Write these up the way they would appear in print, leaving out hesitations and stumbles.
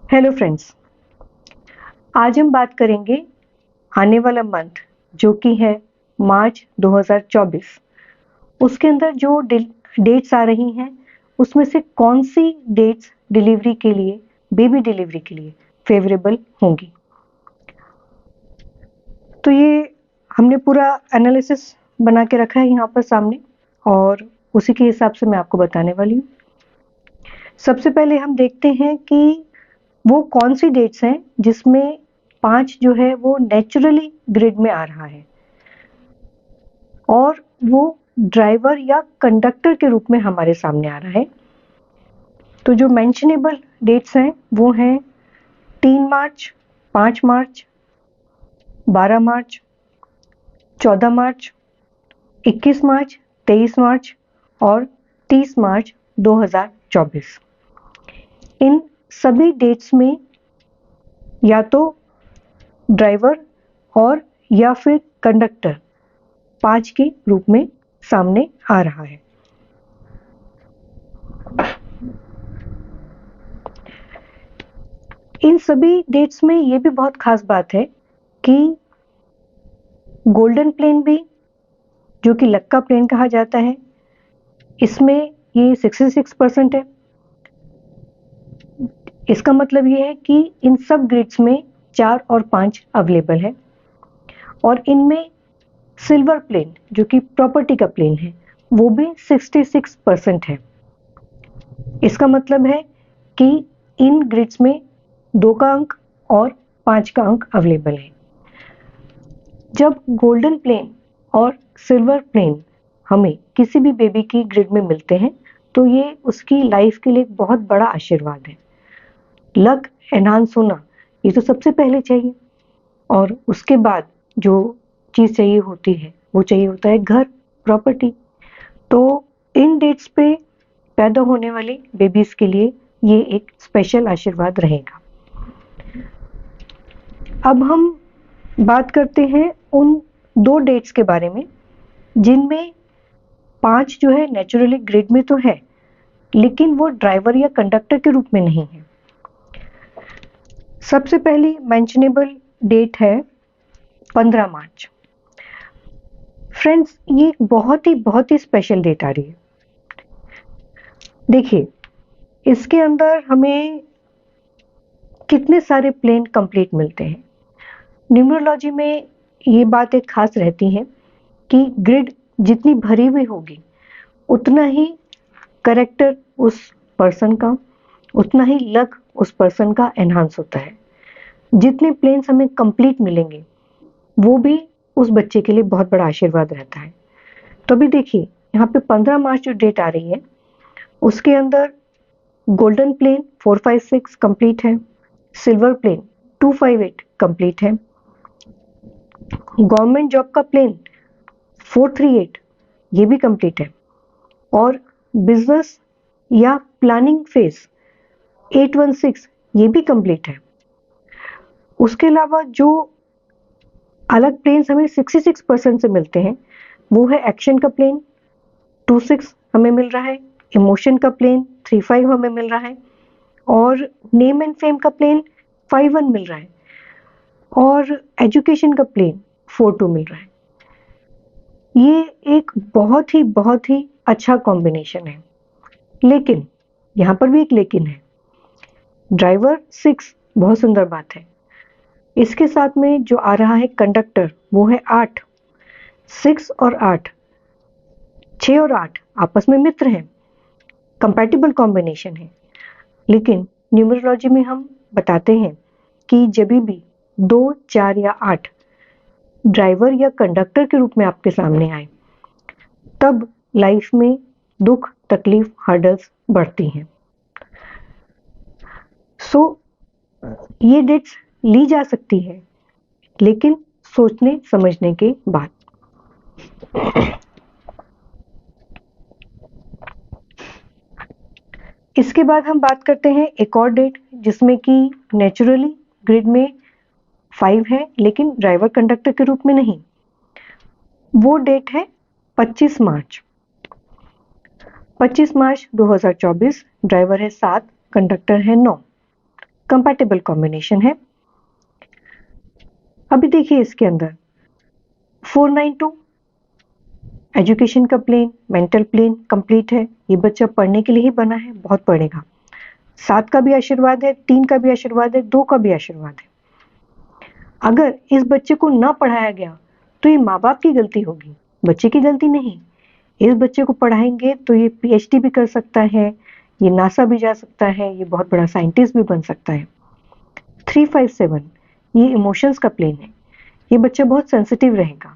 Hello friends, आज हम बात करेंगे आने वाला मंथ जो कि है मार्च 2024। उसके अंदर जो डेट्स आ रही हैं उसमें से कौन सी डेट्स डिलीवरी के लिए, बेबी डिलीवरी के लिए फेवरेबल होंगी। तो ये हमने पूरा एनालिसिस बना के रखा है यहाँ पर सामने और उसी के हिसाब से मैं आपको बताने वाली हूँ। सबसे पहले हम देखते हैं कि वो कौन सी डेट्स हैं जिसमें 5 जो है वो नेचुरली ग्रिड में आ रहा है और वो ड्राइवर या कंडक्टर के रूप में हमारे सामने आ रहा है। तो जो मेंशनेबल डेट्स हैं वो हैं 3 मार्च, 5 मार्च, 12 मार्च, 14 मार्च, 21 मार्च, 23 मार्च और 30 मार्च 2024। इन सभी डेट्स में या तो ड्राइवर और या फिर कंडक्टर 5 के रूप में सामने आ रहा है। इन सभी डेट्स में ये भी बहुत खास बात है कि गोल्डन प्लेन भी, जो कि लक्का प्लेन कहा जाता है, इसमें ये 66% है। इसका मतलब ये है कि इन सब ग्रिड्स में 4 और 5 अवेलेबल है और इनमें सिल्वर प्लेन, जो कि प्रॉपर्टी का प्लेन है, वो भी 66% है। इसका मतलब है कि इन ग्रिड्स में 2 का अंक और 5 का अंक अवेलेबल है। जब गोल्डन प्लेन और सिल्वर प्लेन हमें किसी भी बेबी की ग्रिड में मिलते हैं तो ये उसकी लाइफ के लिए एक बहुत बड़ा आशीर्वाद है। लक एनहांस होना ये तो सबसे पहले चाहिए और उसके बाद जो चीज़ चाहिए होती है वो चाहिए होता है घर, प्रॉपर्टी। तो इन डेट्स पे पैदा होने वाले बेबीज के लिए ये एक स्पेशल आशीर्वाद रहेगा। अब हम बात करते हैं उन 2 डेट्स के बारे में जिनमें 5 जो है नेचुरली ग्रिड में तो है लेकिन वो ड्राइवर या कंडक्टर के रूप में नहीं है। सबसे पहली मेंशनेबल डेट है 15 मार्च। फ्रेंड्स, ये बहुत ही स्पेशल डेट आ रही है। देखिए, इसके अंदर हमें कितने सारे प्लेन कंप्लीट मिलते हैं। न्यूमरोलॉजी में ये बात एक खास रहती है कि ग्रिड जितनी भरी हुई होगी उतना ही करेक्टर उस पर्सन का, उतना ही लक उस पर्सन का एनहांस होता है। जितने प्लेन्स हमें कंप्लीट मिलेंगे वो भी उस बच्चे के लिए बहुत बड़ा आशीर्वाद रहता है। तो अभी देखिए, यहाँ पे 15 मार्च जो डेट आ रही है उसके अंदर गोल्डन प्लेन 456 कंप्लीट है, सिल्वर प्लेन 258 कंप्लीट है, गवर्नमेंट जॉब का प्लेन 438 ये भी कंप्लीट है और बिजनेस या प्लानिंग फेज 816 ये भी कंप्लीट है। उसके अलावा जो अलग प्लेन्स हमें 66% से मिलते हैं वो है एक्शन का प्लेन 26 हमें मिल रहा है, इमोशन का प्लेन 35 हमें मिल रहा है और नेम एंड फेम का प्लेन 51 मिल रहा है और एजुकेशन का प्लेन 42 मिल रहा है। ये एक बहुत ही अच्छा कॉम्बिनेशन है। लेकिन यहाँ पर भी एक लेकिन है। ड्राइवर 6 बहुत सुंदर बात है। इसके साथ में जो आ रहा है कंडक्टर वो है 8। 6 और 8, 6 और 8 आपस में मित्र हैं, कंपैटिबल कॉम्बिनेशन है। लेकिन न्यूमरोलॉजी में हम बताते हैं कि जब भी 2, 4 या 8 ड्राइवर या कंडक्टर के रूप में आपके सामने आए तब लाइफ में दुख, तकलीफ, हर्डल्स बढ़ती हैं। सो ये डेट्स ली जा सकती है लेकिन सोचने समझने के बाद। इसके बाद हम बात करते हैं एक और डेट जिसमें कि नेचुरली ग्रिड में 5 है लेकिन ड्राइवर कंडक्टर के रूप में नहीं। वो डेट है 25 मार्च। 25 मार्च 2024। ड्राइवर है 7, कंडक्टर है 9। कंपैटिबल कॉम्बिनेशन है। अभी देखिए इसके अंदर 492 एजुकेशन का प्लेन, मेंटल प्लेन कंप्लीट है। ये बच्चा पढ़ने के लिए ही बना है, बहुत पढ़ेगा। 7 का भी आशीर्वाद है, 3 का भी आशीर्वाद है, 2 का भी आशीर्वाद है। अगर इस बच्चे को ना पढ़ाया गया तो ये माँ बाप की गलती होगी, बच्चे की गलती नहीं। इस बच्चे को पढ़ाएंगे तो ये पीएचडी भी कर सकता है, ये नासा भी जा सकता है, ये बहुत बड़ा साइंटिस्ट भी बन सकता है। 357 ये इमोशंस का प्लेन है। ये बच्चा बहुत सेंसिटिव रहेगा।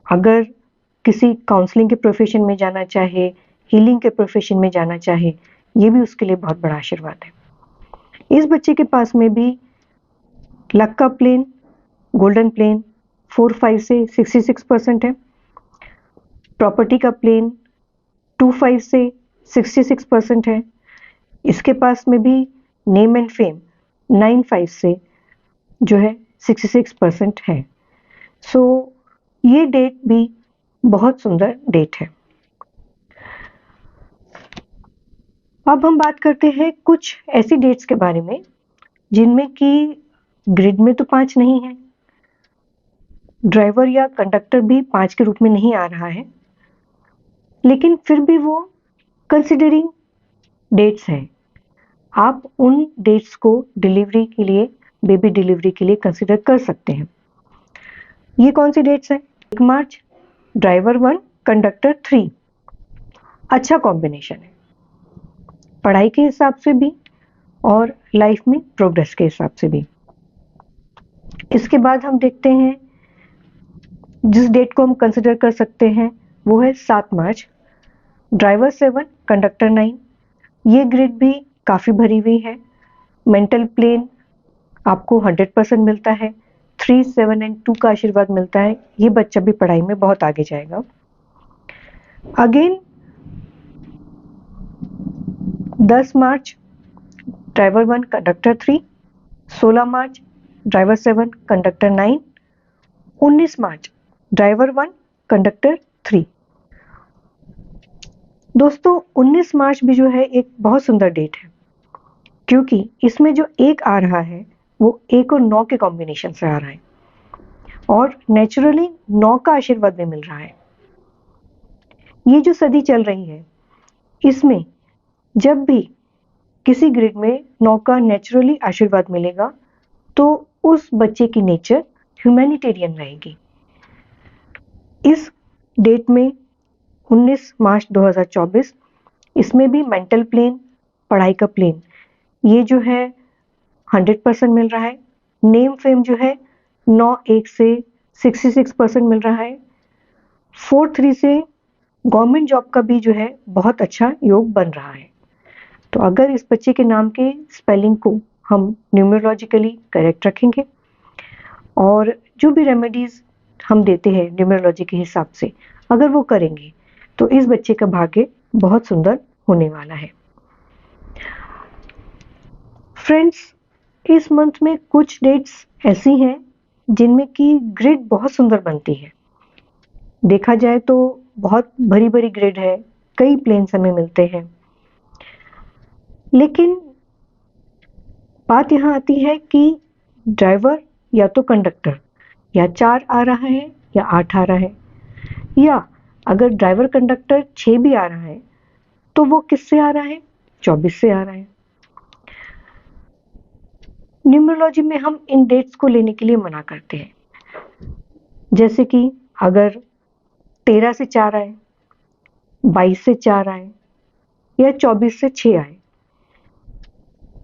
अगर किसी काउंसलिंग के प्रोफेशन में जाना चाहे, हीलिंग के प्रोफेशन में जाना चाहे, ये भी उसके लिए बहुत बड़ा आशीर्वाद है। इस बच्चे के पास में भी लक का प्लेन, गोल्डन प्लेन 4-5 से 66% है। प्रॉपर्टी का प्लेन 2-5 से 66% है। इसके पास में भी नेम एंड फेम 9-5 से जो है 66% है। सो ये डेट भी बहुत सुंदर डेट है। अब हम बात करते हैं कुछ ऐसी डेट्स के बारे में जिनमें कि ग्रिड में तो 5 नहीं है, ड्राइवर या कंडक्टर भी 5 के रूप में नहीं आ रहा है, लेकिन फिर भी वो कंसिडरिंग डेट्स हैं। आप उन डेट्स को डिलीवरी के लिए, बेबी डिलीवरी के लिए कंसिडर कर सकते हैं। ये कौन सी डेट्स हैं? 1 मार्च, ड्राइवर 1, कंडक्टर 3। अच्छा कॉम्बिनेशन है, पढ़ाई के हिसाब से भी और लाइफ में प्रोग्रेस के हिसाब से भी। इसके बाद हम देखते हैं जिस डेट को हम कंसिडर कर सकते हैं वो है 7 मार्च, ड्राइवर 7, कंडक्टर 9। ये ग्रिड भी काफ़ी भरी हुई है। मेंटल प्लेन आपको 100% मिलता है, 3, 7 एंड 2 का आशीर्वाद मिलता है। ये बच्चा भी पढ़ाई में बहुत आगे जाएगा। अगेन 10 मार्च, ड्राइवर 1, कंडक्टर 3, 16 मार्च, ड्राइवर 7, कंडक्टर 9, 19 मार्च, ड्राइवर 1, कंडक्टर 3। दोस्तों 19 मार्च भी जो है एक बहुत सुंदर डेट है, क्योंकि इसमें जो 1 आ रहा है वो 1 और 9 के कॉम्बिनेशन से आ रहा है और नेचुरली 9 का आशीर्वाद भी मिल रहा है। ये जो सदी चल रही है इसमें जब भी किसी ग्रिड में 9 का नेचुरली आशीर्वाद मिलेगा तो उस बच्चे की नेचर ह्यूमैनिटेरियन रहेगी। इस डेट में 19 मार्च 2024 इसमें भी मेंटल प्लेन, पढ़ाई का प्लेन, ये जो है 100% मिल रहा है। नेम फेम जो है 9-1 से 66% मिल रहा है। 4-3 से गवर्नमेंट जॉब का भी जो है बहुत अच्छा योग बन रहा है। तो अगर इस बच्चे के नाम के स्पेलिंग को हम न्यूमरोलॉजिकली करेक्ट रखेंगे और जो भी रेमेडीज हम देते हैं न्यूमरोलॉजी के हिसाब से अगर वो करेंगे तो इस बच्चे का भाग्य बहुत सुंदर होने वाला है। फ्रेंड्स, इस मंथ में कुछ डेट्स ऐसी हैं जिनमें कि ग्रिड बहुत सुंदर बनती है। देखा जाए तो बहुत भरी भरी ग्रिड है, कई प्लेन्स हमें मिलते हैं, लेकिन बात यहाँ आती है कि ड्राइवर या तो कंडक्टर या 4 आ रहा है या 8 आ रहा है, या अगर ड्राइवर कंडक्टर 6 भी आ रहा है तो वो किससे आ रहा है? 24 से आ रहा है। न्यूमरोलॉजी में हम इन डेट्स को लेने के लिए मना करते हैं, जैसे कि अगर 13 से 4 आए, 22 से 4 आए या 24 से 6 आए,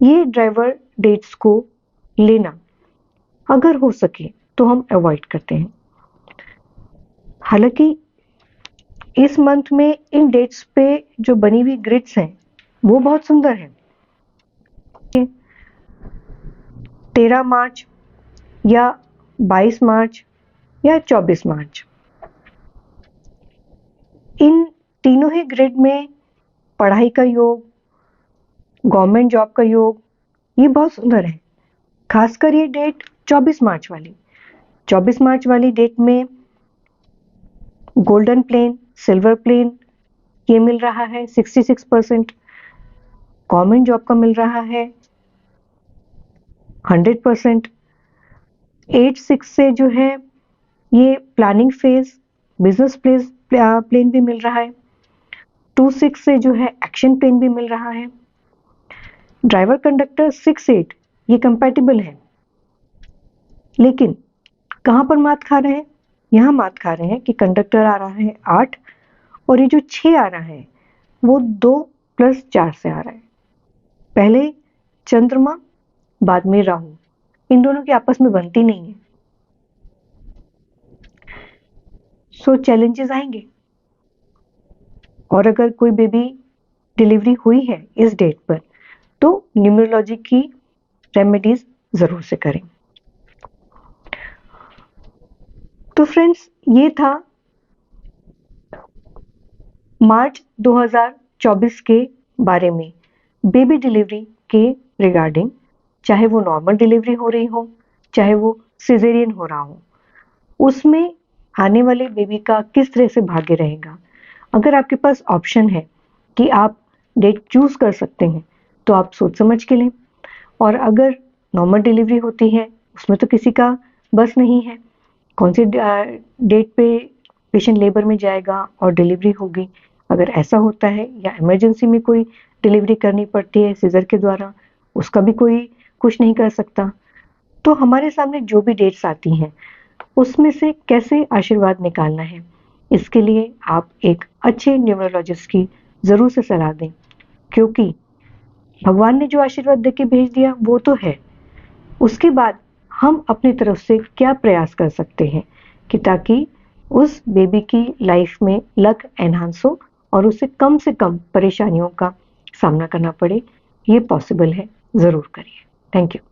ये ड्राइवर डेट्स को लेना अगर हो सके तो हम अवॉइड करते हैं। हालांकि इस मंथ में इन डेट्स पे जो बनी हुई ग्रिड्स हैं वो बहुत सुंदर है। 13 मार्च या 22 मार्च या 24 मार्च, इन तीनों ही ग्रिड में पढ़ाई का योग, गवर्नमेंट जॉब का योग, ये बहुत सुंदर है। खासकर ये डेट 24 मार्च वाली, 24 मार्च वाली डेट में गोल्डन प्लेन, सिल्वर प्लेन ये मिल रहा है 66%, गवर्नमेंट जॉब का मिल रहा है 100%। 8-6 से जो है ये प्लानिंग फेज, बिजनेस प्लेन भी मिल रहा है। 2-6 से जो है एक्शन प्लेन भी मिल रहा है। ड्राइवर कंडक्टर 6-8 ये कंपैटिबल है, लेकिन कहाँ पर मात खा रहे हैं? यहाँ मात खा रहे हैं कि कंडक्टर आ रहा है 8 और ये जो 6 आ रहा है वो 2+4 से आ रहा है। पहले चंद्रमा, बाद में राहु, इन दोनों की आपस में बनती नहीं है। सो चैलेंजेस आएंगे। और अगर कोई बेबी डिलीवरी हुई है इस डेट पर तो न्यूमरोलॉजी की रेमेडीज जरूर से करें। तो फ्रेंड्स, ये था मार्च 2024 के बारे में, बेबी डिलीवरी के रिगार्डिंग। चाहे वो नॉर्मल डिलीवरी हो रही हो, चाहे वो सिजेरियन हो रहा हो, उसमें आने वाले बेबी का किस तरह से भाग्य रहेगा। अगर आपके पास ऑप्शन है कि आप डेट चूज कर सकते हैं तो आप सोच समझ के लें। और अगर नॉर्मल डिलीवरी होती है उसमें तो किसी का बस नहीं है, कौन सी डेट पे पेशेंट लेबर में जाएगा और डिलीवरी होगी। अगर ऐसा होता है या इमरजेंसी में कोई डिलीवरी करनी पड़ती है सीजर के द्वारा, उसका भी कोई कुछ नहीं कर सकता। तो हमारे सामने जो भी डेट्स आती हैं उसमें से कैसे आशीर्वाद निकालना है, इसके लिए आप एक अच्छे न्यूमरोलॉजिस्ट की जरूर से सलाह दें, क्योंकि भगवान ने जो आशीर्वाद देके भेज दिया वो तो है, उसके बाद हम अपनी तरफ से क्या प्रयास कर सकते हैं कि ताकि उस बेबी की लाइफ में लक एनहांस हो और उसे कम से कम परेशानियों का सामना करना पड़े। ये पॉसिबल है, जरूर करिए। Thank you.